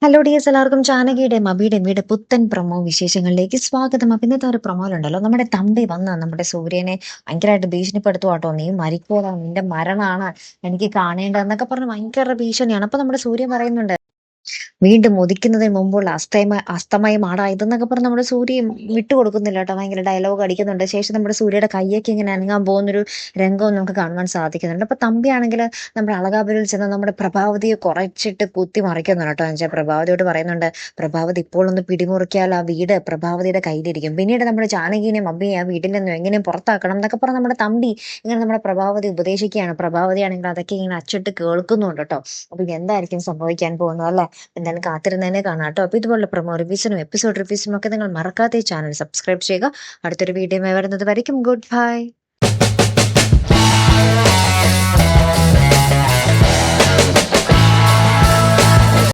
Hello dears, എല്ലാവർക്കും ജാനകിയുടെയും അബിയുടെയും വീട് പുത്തൻ പ്രൊമോ വിശേഷങ്ങളിലേക്ക് സ്വാഗതം. അപ്പൊ ഇന്നത്തെ ഒരു പ്രൊമോയിലുണ്ടല്ലോ, നമ്മുടെ തമ്പി വന്ന് നമ്മുടെ സൂര്യനെ ഭയങ്കരമായിട്ട് ഭീഷണിപ്പെടുത്തുവാട്ടോ. നീ മരിക്കോടാ, നിന്റെ മരണമാണ് എനിക്ക് കാണേണ്ടതെന്നൊക്കെ പറഞ്ഞ് ഭയങ്കര ഭീഷണിയാണ്. അപ്പൊ നമ്മുടെ സൂര്യൻ പറയുന്നുണ്ട്, വീണ്ടും ഉദിക്കുന്നതിന് മുമ്പുള്ള അസ്തമയമാടാ ഇതെന്നൊക്കെ പറഞ്ഞ് നമ്മുടെ സൂര്യൻ വിട്ടുകൊടുക്കുന്നില്ല കേട്ടോ. ഭയങ്കര ഡയലോഗ് അടിക്കുന്നുണ്ട്. ശേഷം നമ്മുടെ സൂര്യയുടെ കയ്യൊക്കെ ഇങ്ങനെ അനങ്ങാൻ പോകുന്നൊരു രംഗവും നമുക്ക് കാണുവാൻ സാധിക്കുന്നുണ്ട്. അപ്പൊ തമ്പിയാണെങ്കിൽ നമ്മുടെ അളകാപുരിൽ ചെന്ന് നമ്മുടെ പ്രഭാവതിയെ കുറച്ചിട്ട് കുത്തി മറിക്കുന്നുണ്ട് കേട്ടോ. എന്നുവെച്ചാൽ പ്രഭാവതിയോട് പറയുന്നുണ്ട്, പ്രഭാവതി ഇപ്പോൾ ഒന്ന് പിടിമുറുക്കിയാൽ ആ വീട് പ്രഭാവതിയുടെ കയ്യിലിരിക്കും. പിന്നീട് നമ്മുടെ ജാനകിനെയും അമ്മയെ ആ വീട്ടിൽ നിന്നും എങ്ങനെയും പുറത്താക്കണം എന്നൊക്കെ പറഞ്ഞ് നമ്മുടെ തമ്പി ഇങ്ങനെ നമ്മുടെ പ്രഭാവതി ഉപദേശിക്കുകയാണ്. പ്രഭാവതിയാണെങ്കിൽ അതൊക്കെ ഇങ്ങനെ അച്ചിട്ട് കേൾക്കുന്നുണ്ട് കേട്ടോ. അപ്പൊ ഇത് എന്തായിരിക്കും സംഭവിക്കാൻ പോകുന്നത് അല്ലെ? എന്തായാലും കാത്തിരുന്നതിനെ കാണാം കേട്ടോ. അപ്പോൾ ഇതുപോലുള്ള പ്രൊമോ റിവ്യൂസിനും എപ്പിസോഡ് റിവ്യൂസിനും ഒക്കെ നിങ്ങൾ മറക്കാതെ ചാനൽ സബ്സ്ക്രൈബ് ചെയ്യുക. അടുത്തൊരു വീഡിയോ വരുന്നത് വരയ്ക്കും ഗുഡ് ബൈ.